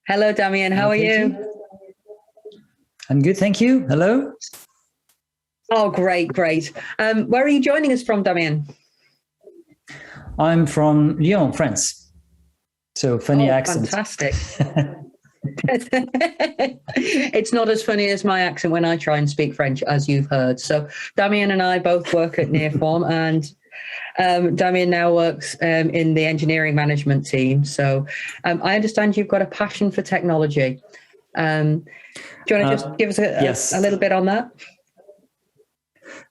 Hello, Damien. How are you? I'm good, thank you. Hello. Oh, great, great. Where are you joining us from, Damien? I'm from Lyon, France. So funny accent. Fantastic. It's not as funny as my accent when I try and speak French, as you've heard. So Damien and I both work at NearForm, and Damien now works in the engineering management team. So I understand you've got a passion for technology. Do you want to just give us a little bit on that?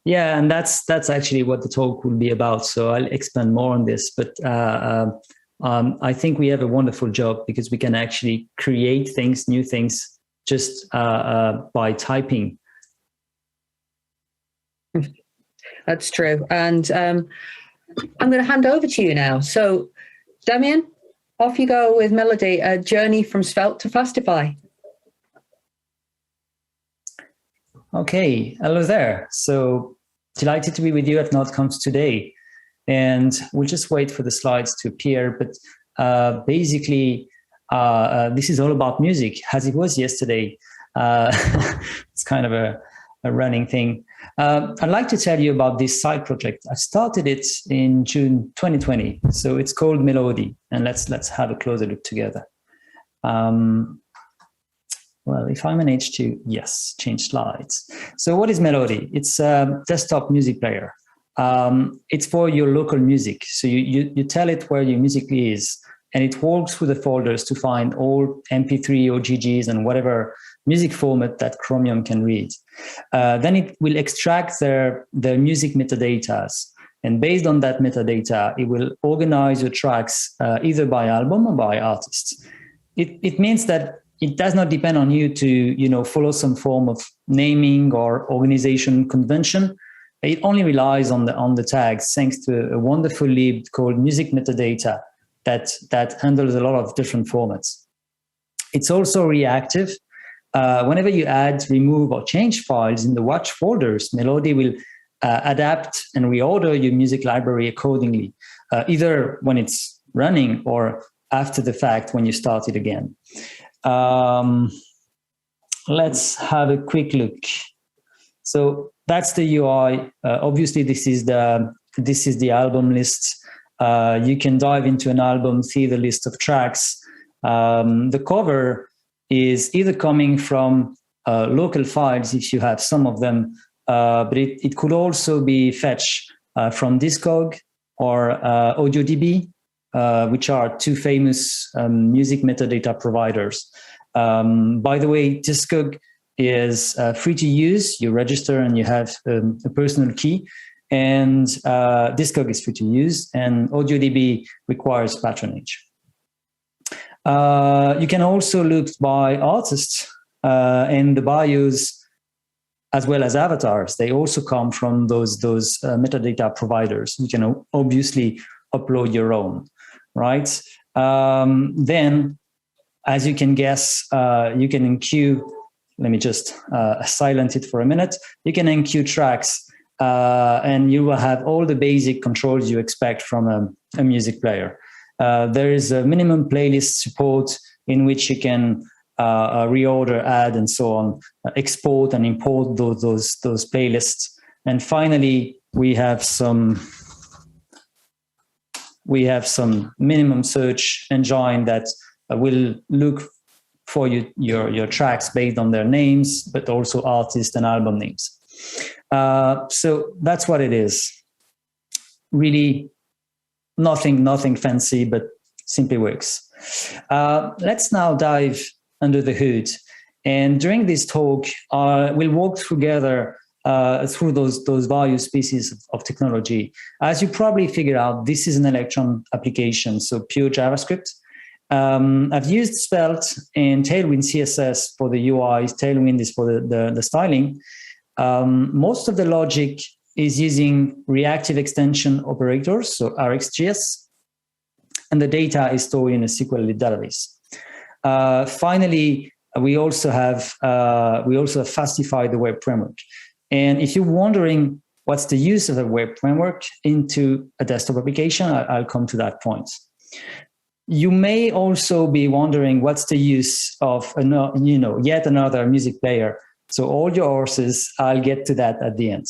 Yeah, and that's actually what the talk will be about. So I'll expand more on this, but I think we have a wonderful job because we can actually create things, new things, just by typing. That's true. And I'm going to hand over to you now. So, Damien, off you go with Mélodie, a journey from Svelte to fastify. Okay, hello there. So delighted to be with you at NordConf today. And we'll just wait for the slides to appear. But basically, this is all about music, as it was yesterday. It's kind of a running thing. I'd like to tell you about this side project. I started it in June 2020. So it's called Mélodie. And let's have a closer look together. Well, if I manage to, yes, change slides. So what is Mélodie? It's a desktop music player. It's for your local music. So you tell it where your music is, and it walks through the folders to find all MP3 or GGs and whatever music format that Chromium can read. Then it will extract their music metadata. And based on that metadata, it will organize your tracks either by album or by artist. It means that it does not depend on you to, follow some form of naming or organization convention. It only relies on the tags, thanks to a wonderful lib called music metadata that handles a lot of different formats. It's also reactive. Whenever you add, remove, or change files in the watch folders, Mélodie will adapt and reorder your music library accordingly, either when it's running or after the fact when you start it again. Let's have a quick look. So that's the UI. Obviously, this is the album list. You can dive into an album, see the list of tracks. The cover is either coming from local files, if you have some of them, but it could also be fetched from Discog or AudioDB, which are two famous music metadata providers. By the way, Discog is free to use. You register and you have a personal key, and Discog is free to use, and AudioDB requires patronage. You can also look by artists and the bios as well as avatars. They also come from those metadata providers. You can obviously upload your own, right? Then, as you can guess, you can enqueue. Let me just silence it for a minute. You can enqueue tracks, and you will have all the basic controls you expect from a music player. There is a minimum playlist support in which you can reorder, add, and so on, export and import those playlists. And finally, we have some minimum search engine that will look for your tracks based on their names, but also artist and album names. So that's what it is. Really nothing fancy, but simply works. Let's now dive under the hood. And during this talk, we'll walk together through those various pieces of technology. As you probably figured out, this is an Electron application, so pure JavaScript. I've used Svelte and Tailwind CSS for the UI. Tailwind is for the styling. Most of the logic is using reactive extension operators, so RxJs, and the data is stored in a SQL database. Finally, we also have fastify the web framework. And if you're wondering what's the use of a web framework into a desktop application, I'll come to that point. You may also be wondering what's the use of yet another music player. So all your horses, I'll get to that at the end.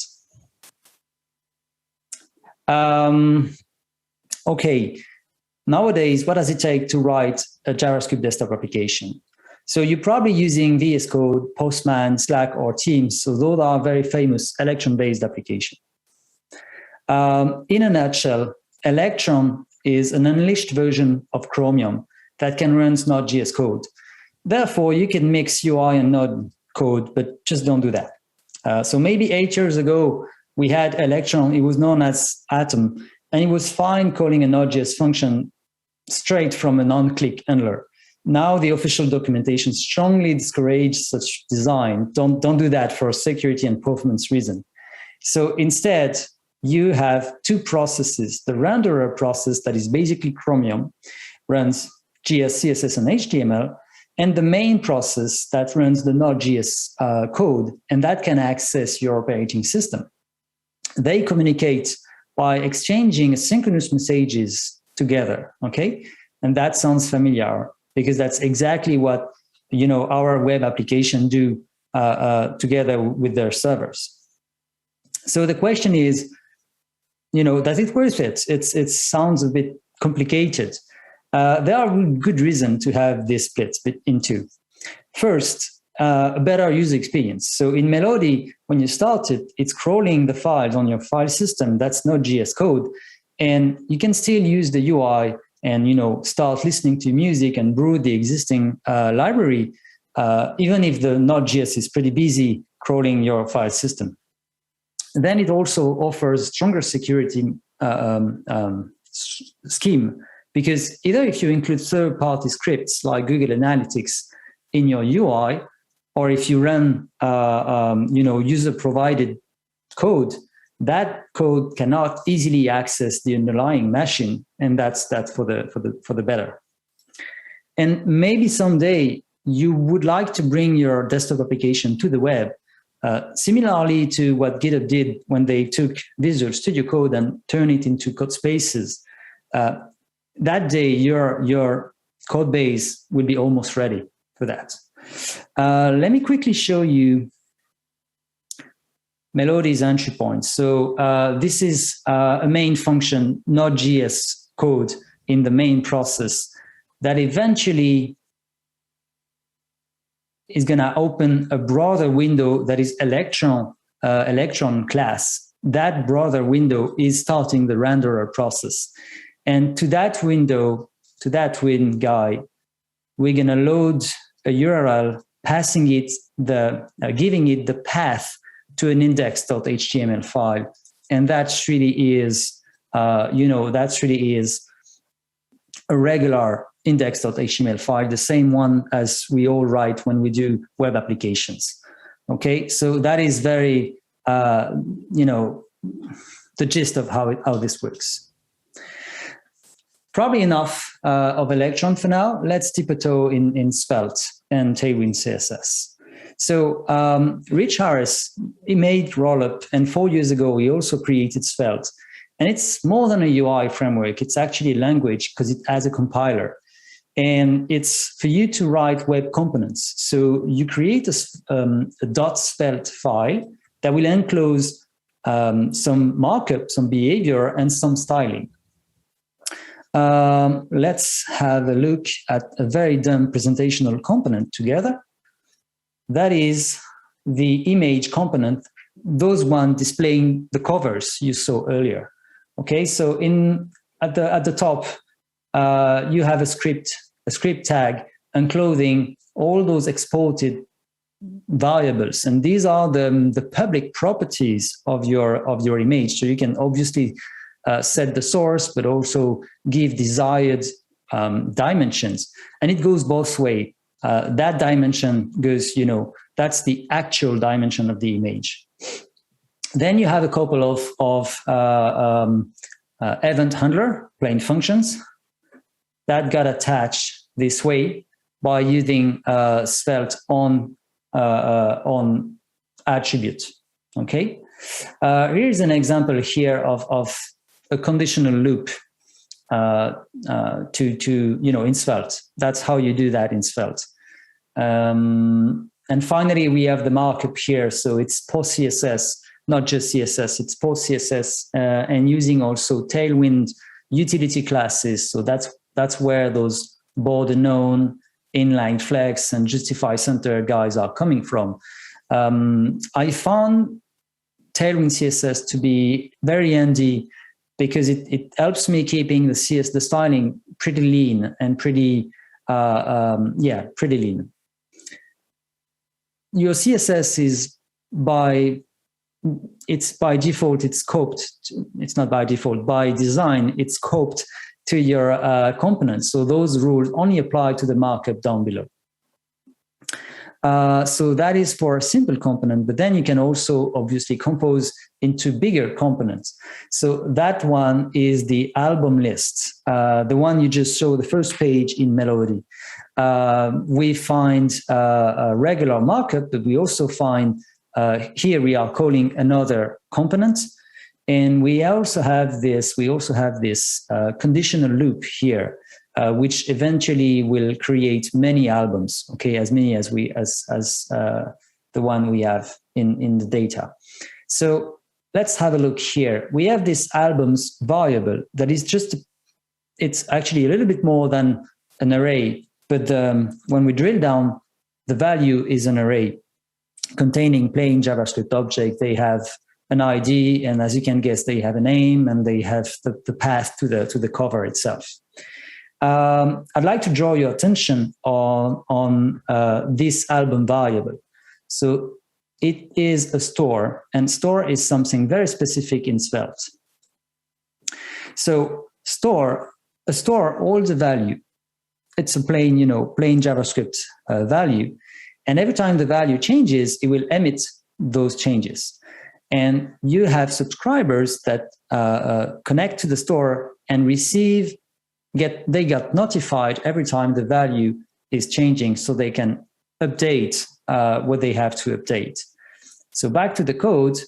Okay, nowadays, what does it take to write a JavaScript desktop application? So you're probably using VS Code, Postman, Slack, or Teams. So those are very famous Electron-based applications. In a nutshell, Electron is an unleashed version of Chromium that can run Node.js code. Therefore, you can mix UI and Node code, but just don't do that. So maybe 8 years ago, we had Electron. It was known as Atom, and it was fine calling a Node.js function straight from a non-click handler. Now the official documentation strongly discourages such design. Don't do that for security and performance reason. So instead, you have two processes. The renderer process that is basically Chromium, runs JS, CSS, and HTML, and the main process that runs the Node.js code, and that can access your operating system. They communicate by exchanging asynchronous messages together, okay? And that sounds familiar because that's exactly what our web application do together with their servers. So the question is, does it worth it? It sounds a bit complicated. There are good reasons to have this split in two. First, a better user experience. So in Mélodie, when you start it, it's crawling the files on your file system. That's Node.js code. And you can still use the UI and start listening to music and brew the existing library, even if the Node.js is pretty busy crawling your file system. Then it also offers stronger security scheme, because either if you include third-party scripts like Google Analytics in your UI, or if you run user-provided code, that code cannot easily access the underlying machine, and that's for the better. And maybe someday you would like to bring your desktop application to the web, similarly to what GitHub did when they took Visual Studio Code and turned it into code spaces. That day, your code base will be almost ready for that. Let me quickly show you Mélodie's entry point. So this is a main function, Node.js code in the main process that eventually is going to open a broader window that is Electron class. That broader window is starting the renderer process. And to that window, to that guy, we're going to load a URL, passing it giving it the path to an index.html file. And that really is, that really is a regular index.html file, the same one as we all write when we do web applications. Okay, so that is very, the gist of how this works. Probably enough of Electron for now. Let's dip a toe in Svelte and Tailwind CSS. So Rich Harris, he made Rollup, and 4 years ago, he also created Svelte. And it's more than a UI framework. It's actually a language because it has a compiler. And it's for you to write web components. So you create a .svelte file that will enclose some markup, some behavior, and some styling. Let's have a look at a very dumb presentational component together. That is the image component, those one displaying the covers you saw earlier. Okay, so at the top, you have a script tag enclosing all those exported variables, and these are the public properties of your image. So you can obviously set the source, but also give desired dimensions, and it goes both ways. That dimension goes, that's the actual dimension of the image. Then you have a couple of event handler, plain functions, that got attached this way by using Svelte on attribute. Okay, here's an example here of a conditional loop in Svelte. That's how you do that in Svelte. And finally, we have the markup here. So it's post CSS, not just CSS, it's post CSS, and using also Tailwind utility classes. So that's where those border known, inline flex, and justify center guys are coming from. I found Tailwind CSS to be very handy because it helps me keeping the styling pretty lean and pretty lean. Your CSS is by default, it's scoped. It's not by default, by design, it's scoped to your components. So those rules only apply to the markup down below. So that is for a simple component, but then you can also obviously compose into bigger components. So that one is the album list, the one you just saw, the first page in Mélodie. We find a regular markup, but we also find here we are calling another component. And we also have this conditional loop here, which eventually will create many albums, okay, as many as the one we have in the data. So let's have a look here. We have this albums variable that is it's actually a little bit more than an array, but when we drill down, the value is an array containing plain JavaScript object. They have an ID, and as you can guess, they have a name, and they have the path to the cover itself. I'd like to draw your attention on this album variable. So it is a store, and store is something very specific in Svelte. So a store holds a value. It's a plain JavaScript value, and every time the value changes, it will emit those changes. And you have subscribers that connect to the store and they got notified every time the value is changing, so they can update what they have to update. So back to the code,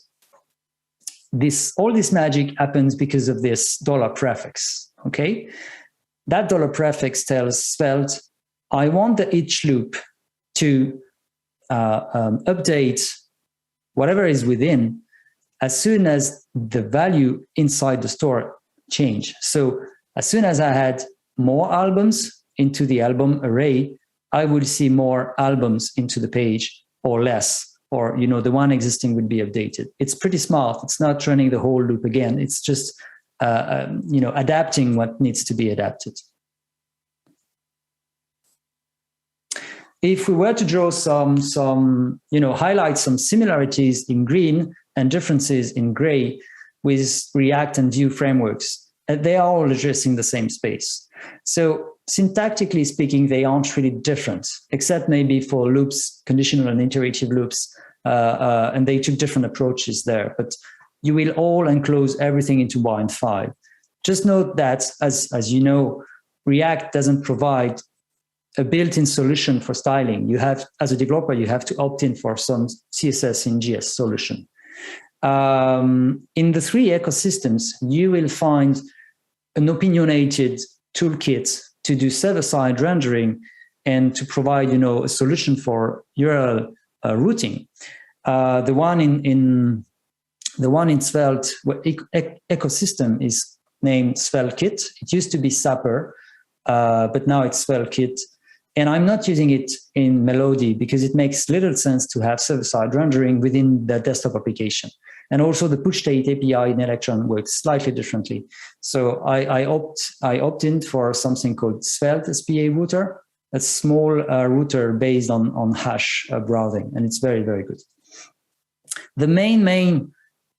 all this magic happens because of this $prefix, okay? That $prefix tells Svelte, I want the each loop to update whatever is within as soon as the value inside the store change. So as soon as I had more albums into the album array, I would see more albums into the page, or less, or the one existing would be updated. It's pretty smart. It's not running the whole loop again. It's just adapting what needs to be adapted. If we were to draw highlight some similarities in green and differences in gray with React and Vue frameworks, they are all addressing the same space. So syntactically speaking, they aren't really different, except maybe for loops, conditional and iterative loops, and they took different approaches there. But you will all enclose everything into bind file. Just note that, as you know, React doesn't provide a built-in solution for styling. You have, as a developer, you have to opt in for some CSS in GS solution. In the three ecosystems, you will find an opinionated toolkit to do server-side rendering and to provide, a solution for URL routing. The one in Svelte ecosystem is named SvelteKit. It used to be Sapper, but now it's SvelteKit. And I'm not using it in Mélodie because it makes little sense to have server-side rendering within the desktop application. And also the push state API in Electron works slightly differently. So I opt in for something called Svelte SPA router, a small router based on hash browsing, and it's very, very good. The main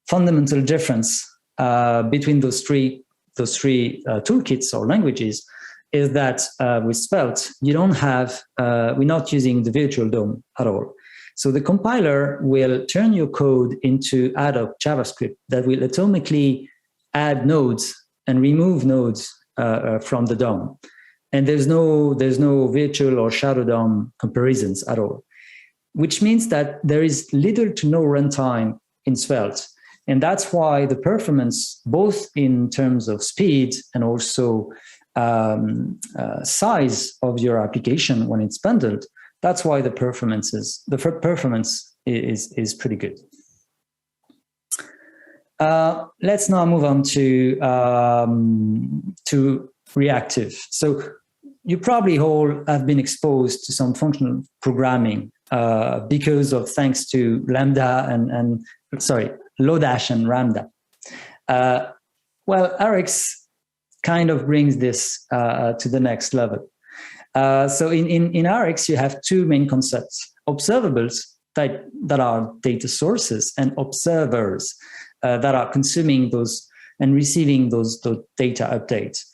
fundamental difference between those three toolkits or languages is that with Svelte, we're not using the virtual DOM at all. So the compiler will turn your code into ad hoc JavaScript that will atomically add nodes and remove nodes from the DOM. And there's no virtual or shadow DOM comparisons at all, which means that there is little to no runtime in Svelte. And that's why the performance, both in terms of speed and also size of your application when it's bundled, that's why the performance is pretty good. Let's now move on to reactive. So you probably all have been exposed to some functional programming thanks to Lambda and Lodash and Lambda. Well, Rx kind of brings this to the next level. So in Rx, you have two main concepts: observables that are data sources, and observers that are consuming those and receiving those data updates.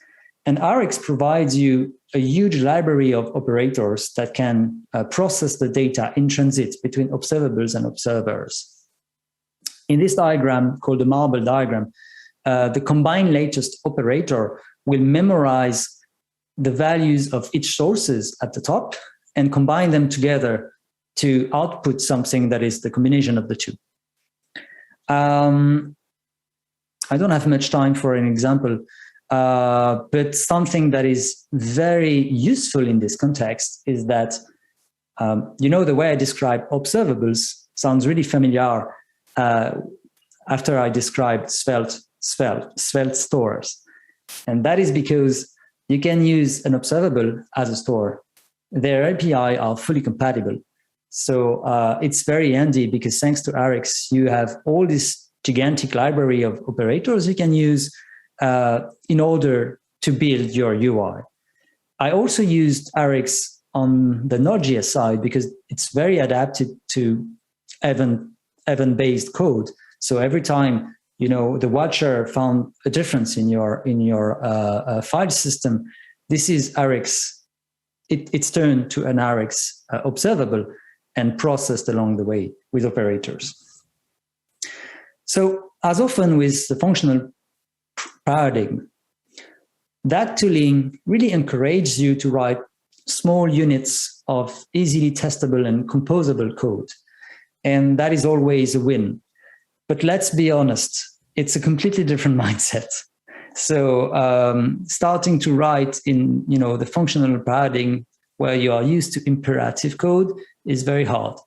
And Rx provides you a huge library of operators that can process the data in transit between observables and observers. In this diagram, called the marble diagram, the combined latest operator will memorize the values of each sources at the top and combine them together to output something that is the combination of the two. I don't have much time for an example, but something that is very useful in this context is that, the way I describe observables sounds really familiar after I described Svelte stores. And that is because you can use an observable as a store. Their API are fully compatible. So it's very handy because thanks to Rx, you have all this gigantic library of operators you can use in order to build your UI. I also used Rx on the node.js side because it's very adapted to event-based code. So every time the watcher found a difference in your file system, this is Rx. It's turned to an Rx observable and processed along the way with operators. So as often with the functional paradigm, that tooling really encourages you to write small units of easily testable and composable code. And that is always a win. But let's be honest, it's a completely different mindset. So starting to write in the functional paradigm where you are used to imperative code is very hard.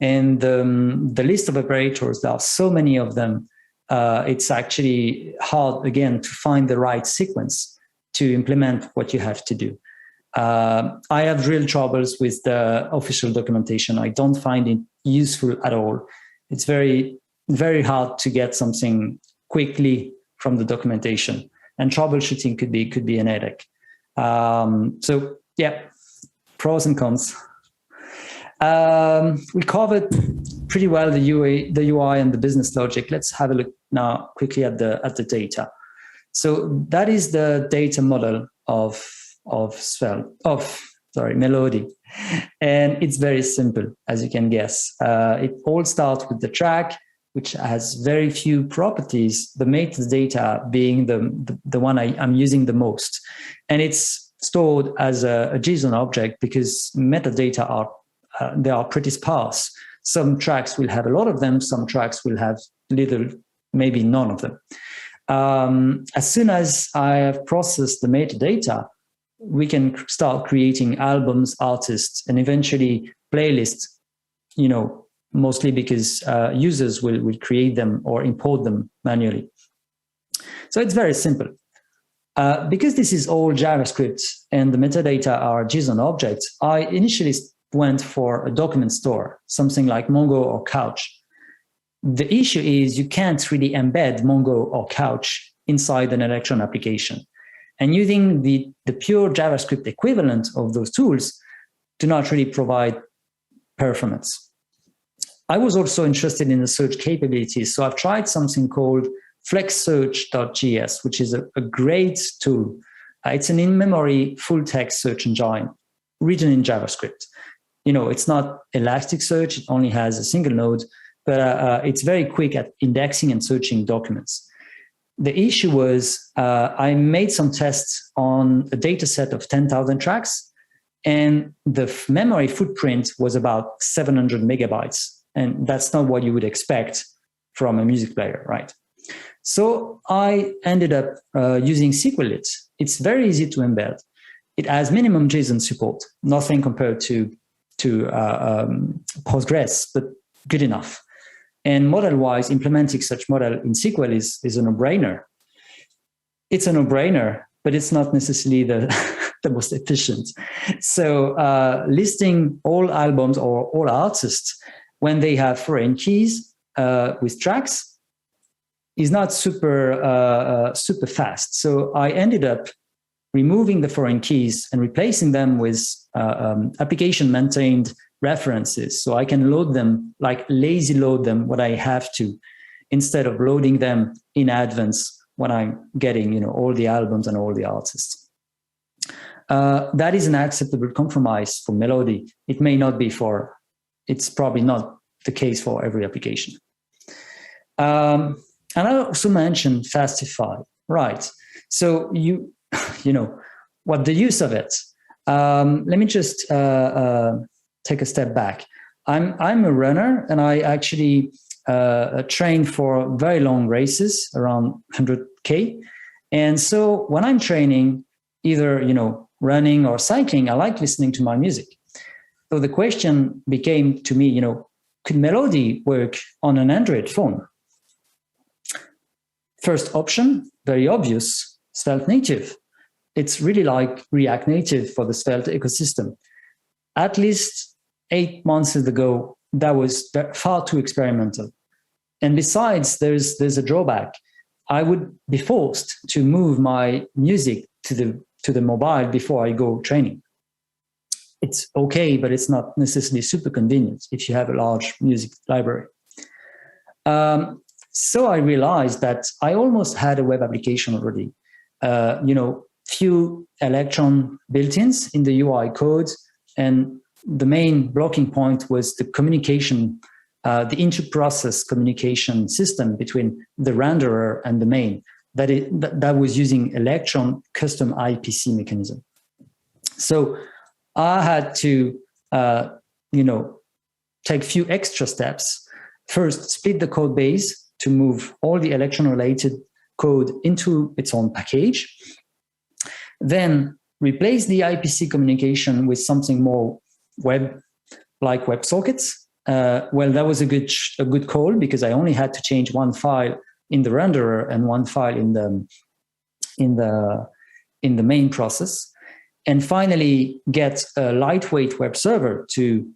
And the list of operators, there are so many of them, it's actually hard, again, to find the right sequence to implement what you have to do. I have real troubles with the official documentation. I don't find it useful at all. It's very, very hard to get something quickly from the documentation, and troubleshooting could be an headache. So yeah, pros and cons. We covered pretty well the UI and the business logic. Let's have a look now quickly at the data. So that is the data model of Mélodie, and it's very simple, as you can guess. It all starts with the track, which has very few properties, the metadata being the one I'm using the most. And it's stored as a JSON object because metadata are pretty sparse. Some tracks will have a lot of them, some tracks will have little, maybe none of them. As soon as I have processed the metadata, we can start creating albums, artists, and eventually playlists, mostly because users will create them or import them manually. So it's very simple. Because this is all JavaScript and the metadata are JSON objects, I initially went for a document store, something like Mongo or Couch. The issue is you can't really embed Mongo or Couch inside an Electron application. And using the pure JavaScript equivalent of those tools do not really provide performance. I was also interested in the search capabilities, so I've tried something called Flexsearch.gs, which is a great tool. It's an in-memory full-text search engine written in JavaScript. It's not Elasticsearch, it only has a single node, but it's very quick at indexing and searching documents. The issue was I made some tests on a data set of 10,000 tracks, and the memory footprint was about 700 megabytes. And that's not what you would expect from a music player, right? So I ended up using SQLite. It's very easy to embed. It has minimum JSON support, nothing compared to Postgres, but good enough. And model-wise, implementing such model in SQL is a no-brainer. It's a no-brainer, but it's not necessarily the most efficient. So listing all albums or all artists when they have foreign keys with tracks is not super fast. So I ended up removing the foreign keys and replacing them with application maintained references. So I can load them, like lazy load them when I have to, instead of loading them in advance when I'm getting all the albums and all the artists. That is an acceptable compromise for Mélodie. It may not be it's probably not the case for every application. And I also mentioned fastify, right? So what the use of it? Let me just take a step back. I'm a runner, and I actually train for very long races, around 100K. And so when I'm training, either running or cycling, I like listening to my music. So the question became to me, could Mélodie work on an Android phone? First option, very obvious, Svelte native. It's really like React Native for the Svelte ecosystem. At least 8 months ago, that was far too experimental. And besides, there's a drawback. I would be forced to move my music to the mobile before I go training. It's okay, but it's not necessarily super convenient if you have a large music library. So I realized that I almost had a web application already. Few Electron built-ins in the UI code, and the main blocking point was the communication, the inter-process communication system between the renderer and the main. That was using Electron custom IPC mechanism. So I had to, take a few extra steps. First, split the code base to move all the Electron-related code into its own package. Then replace the IPC communication with something more like WebSockets. Well, that was a good call because I only had to change one file in the renderer and one file in the main process. And finally, get a lightweight web server to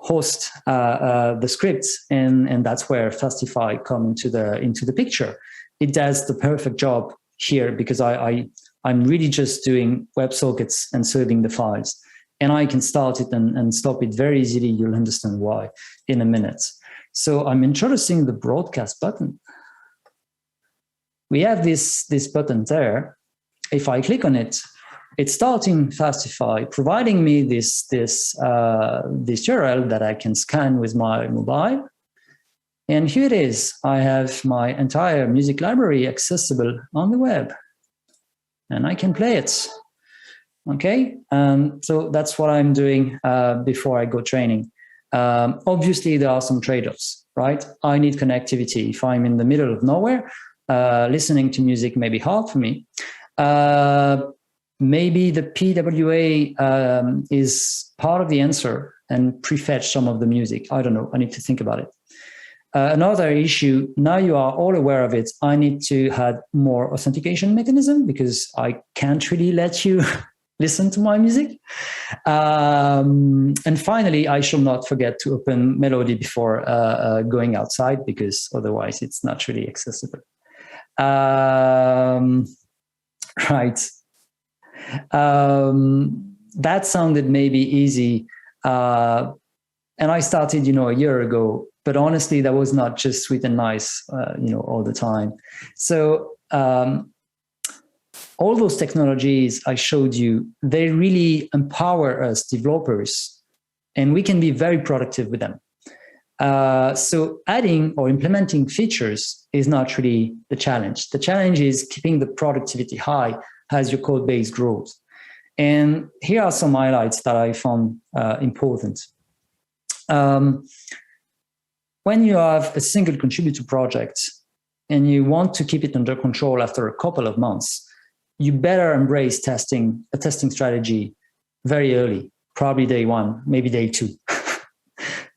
host the scripts, and that's where fastify comes into the picture. It does the perfect job here because I'm really just doing WebSockets and serving the files, and I can start it and stop it very easily. You'll understand why in a minute. So I'm introducing the broadcast button. We have this button there. If I click on it, it's starting fastify, providing me this URL that I can scan with my mobile. And here it is. I have my entire music library accessible on the web, and I can play it. Okay, so that's what I'm doing before I go training. Obviously, there are some trade-offs, right? I need connectivity. If I'm in the middle of nowhere, listening to music may be hard for me. Maybe the PWA is part of the answer and prefetch some of the music. I don't know. I need to think about it. Another issue, now you are all aware of it, I need to add more authentication mechanism because I can't really let you listen to my music. And finally, I shall not forget to open Mélodie before going outside because otherwise it's not really accessible. Right. That sounded maybe easy. And I started, a year ago, but honestly, that was not just sweet and nice, all the time. So all those technologies I showed you, they really empower us developers, and we can be very productive with them. So adding or implementing features is not really the challenge. The challenge is keeping the productivity high as your code base grows. And here are some highlights that I found important. when you have a single contributor project and you want to keep it under control after a couple of months, you better embrace a testing strategy very early, probably day one, maybe day two.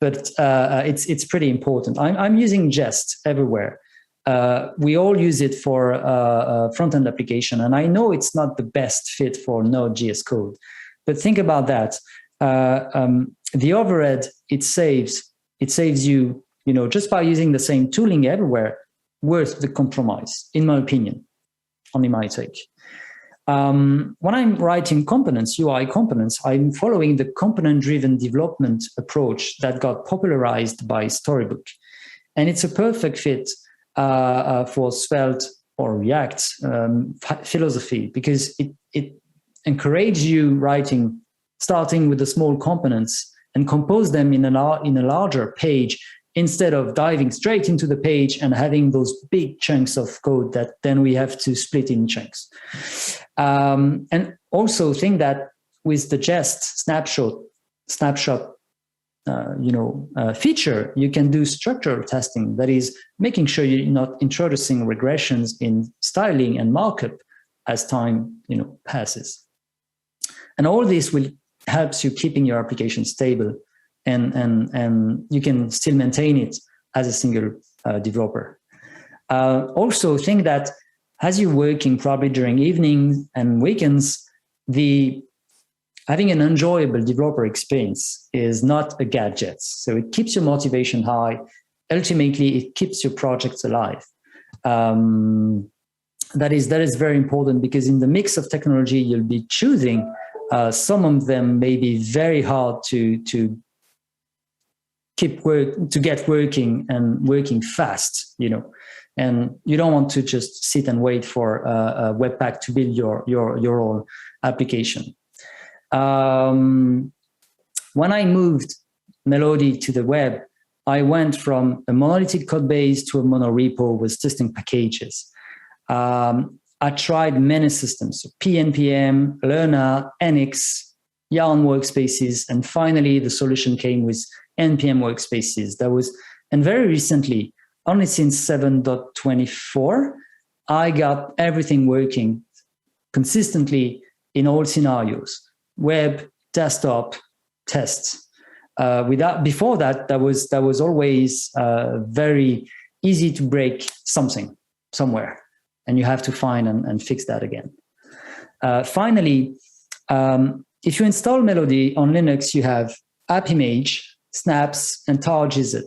But it's pretty important. I'm using Jest everywhere. We all use it for front-end application, and I know it's not the best fit for Node.js code. But think about that. The overhead it saves you, just by using the same tooling everywhere, worth the compromise, in my opinion, only my take. When I'm writing components, UI components, I'm following the component-driven development approach that got popularized by Storybook. And it's a perfect fit for Svelte or React philosophy, because it encourages you writing, starting with the small components and compose them in a larger page, instead of diving straight into the page and having those big chunks of code that then we have to split in chunks. And also think that with the Jest snapshot feature, you can do structural testing. That is, making sure you're not introducing regressions in styling and markup as time passes. And all this will helps you keeping your application stable, and you can still maintain it as a single developer. Also think that as you're working probably during evenings and weekends, having an enjoyable developer experience is not a gadget. So it keeps your motivation high. Ultimately, it keeps your projects alive. That is very important, because in the mix of technology you'll be choosing, some of them may be very hard to get working and working fast, and you don't want to just sit and wait for a Webpack to build your own application. When I moved Mélodie to the web, I went from a monolithic code base to a mono-repo with testing packages. I tried many systems, so PNPM, Lerna, NX, Yarn workspaces, and finally the solution came with NPM workspaces. And very recently, only since 7.24, I got everything working consistently in all scenarios: web, desktop, tests. Before that, that was always very easy to break something somewhere, and you have to find and fix that again. Finally, if you install Mélodie on Linux, you have AppImage, Snaps, and tar.gz.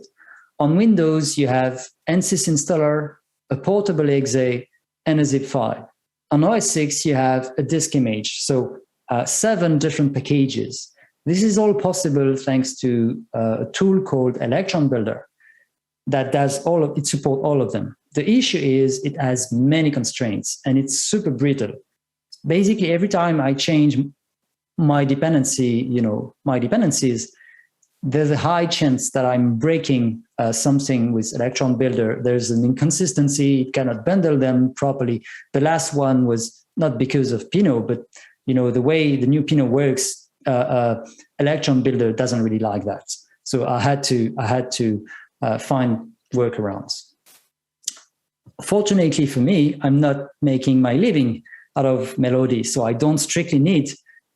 On Windows, you have nsys installer, a portable exe, and a zip file. On OS X, you have a disk image, so 7 different packages. This is all possible thanks to a tool called Electron Builder that does it supports all of them. The issue is it has many constraints and it's super brittle. Basically, every time I change my dependencies, there's a high chance that I'm breaking something with Electron Builder. There's an inconsistency, it cannot bundle them properly. The last one was not because of Pinot, but the way the new Pinot works, Electron Builder doesn't really like that. So I had to find workarounds. Fortunately for me, I'm not making my living out of Mélodie, so I don't strictly need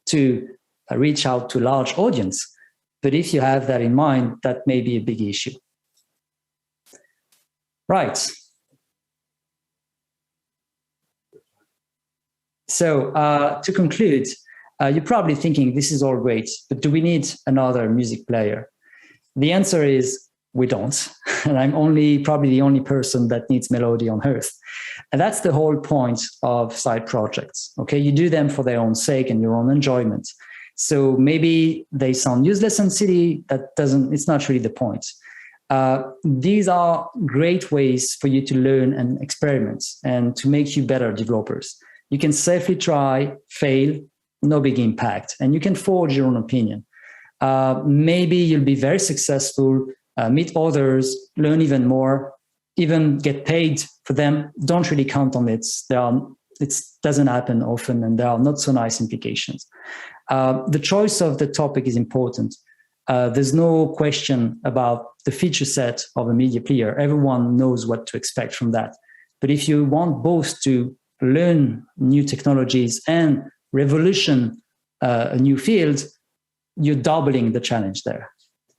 to reach out to a large audience. But if you have that in mind, that may be a big issue. Right. So to conclude, you're probably thinking this is all great, but do we need another music player? The answer is we don't. And I'm probably the only person that needs Mélodie on Earth. And that's the whole point of side projects. Okay, you do them for their own sake and your own enjoyment. So maybe they sound useless and silly. It's not really the point. These are great ways for you to learn and experiment and to make you better developers. You can safely try, fail, no big impact, and you can forge your own opinion. Maybe you'll be very successful, meet others, learn even more, even get paid for them. Don't really count on it. It doesn't happen often, and there are not so nice implications. The choice of the topic is important. there's no question about the feature set of a media player. Everyone knows what to expect from that. But if you want both to learn new technologies and revolution a new field, you're doubling the challenge there.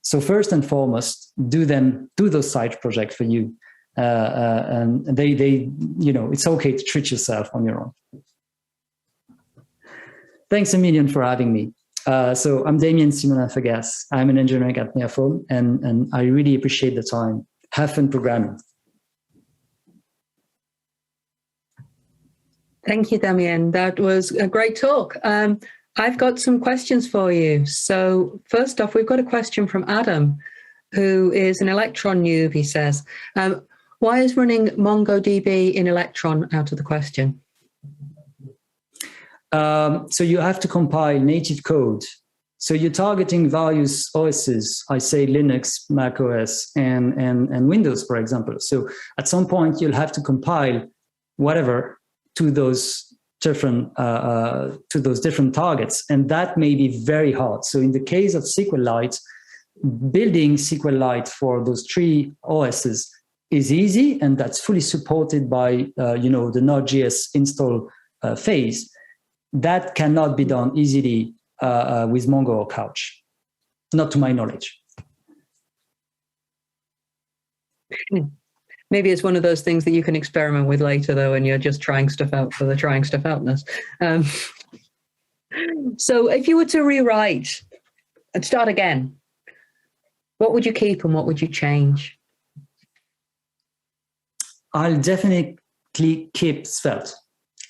So first and foremost, do those side projects for you. And they, it's okay to treat yourself on your own. Thanks a million for having me. So I'm Damien Simonin Feugas. I'm an engineer at NearForm, and I really appreciate the time. Have fun programming. Thank you, Damien. That was a great talk. I've got some questions for you. So first off, we've got a question from Adam, who is an Electron noob. He says, why is running MongoDB in Electron out of the question? So you have to compile native code. So you're targeting various OSs, I say Linux, Mac OS, and Windows, for example. So at some point, you'll have to compile whatever to those different targets, and that may be very hard. So in the case of SQLite, building SQLite for those three OSs is easy, and that's fully supported by the node.js install phase. That cannot be done easily with Mongo or Couch, not to my knowledge. Maybe it's one of those things that you can experiment with later, though, and you're just trying stuff out for the trying stuff outness. So if you were to rewrite and start again, what would you keep and what would you change? I'll definitely keep Svelte.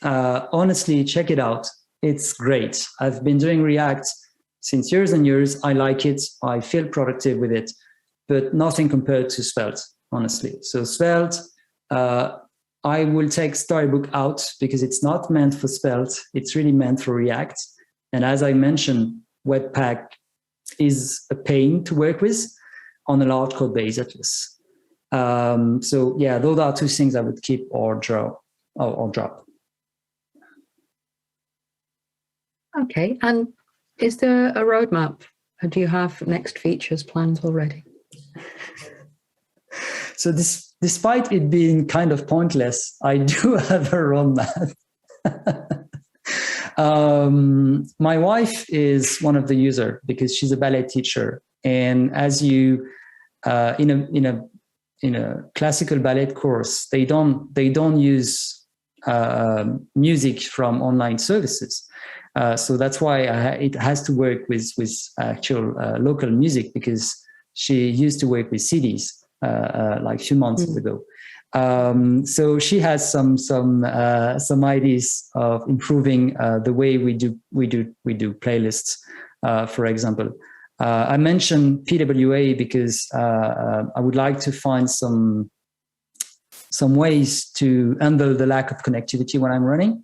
Honestly, check it out. It's great. I've been doing React since years and years. I like it. I feel productive with it, but nothing compared to Svelte, honestly. So Svelte, I will take Storybook out because it's not meant for Svelte. It's really meant for React. And as I mentioned, Webpack is a pain to work with on a large code base at least. So yeah, those are two things I would keep or drop. Okay, and is there a roadmap? Do you have next features planned already? So despite it being kind of pointless, I do have a roadmap. My wife is one of the users because she's a ballet teacher, and as you in a classical ballet course, they don't use music from online services. So that's why it has to work with actual local music, because she used to work with CDs like a few months ago. So she has some ideas of improving the way we do playlists, for example. I mentioned PWA because I would like to find some ways to handle the lack of connectivity when I'm running.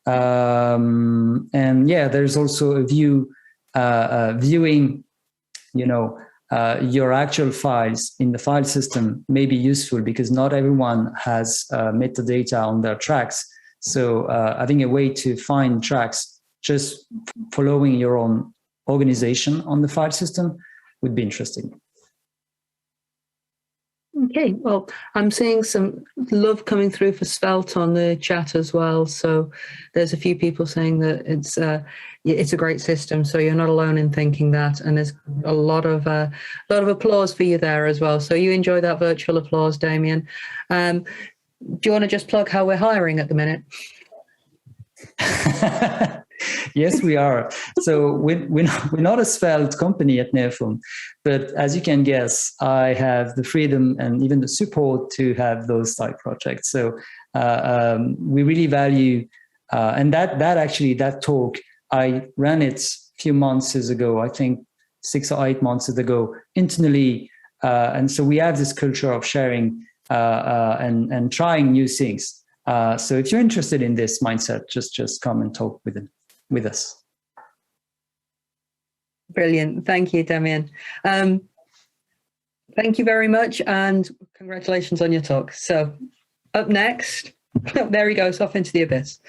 And yeah, there's also a viewing, your actual files in the file system may be useful because not everyone has metadata on their tracks. So having a way to find tracks just following your own organization on the file system would be interesting. Okay, well, I'm seeing some love coming through for Svelte on the chat as well. So there's a few people saying that it's a great system. So you're not alone in thinking that, and there's a lot of applause for you there as well. So you enjoy that virtual applause, Damien. Do you want to just plug how we're hiring at the minute? Yes, we are. So we're not a Svelte company at NearForm, but as you can guess, I have the freedom and even the support to have those side projects. So we really value, and that talk, I ran it a few months ago, I think 6 or 8 months ago, internally. And so we have this culture of sharing and trying new things. So if you're interested in this mindset, just come and talk with us. Brilliant. Thank you, Damien. Thank you very much, and congratulations on your talk. So up next, there he goes off into the abyss.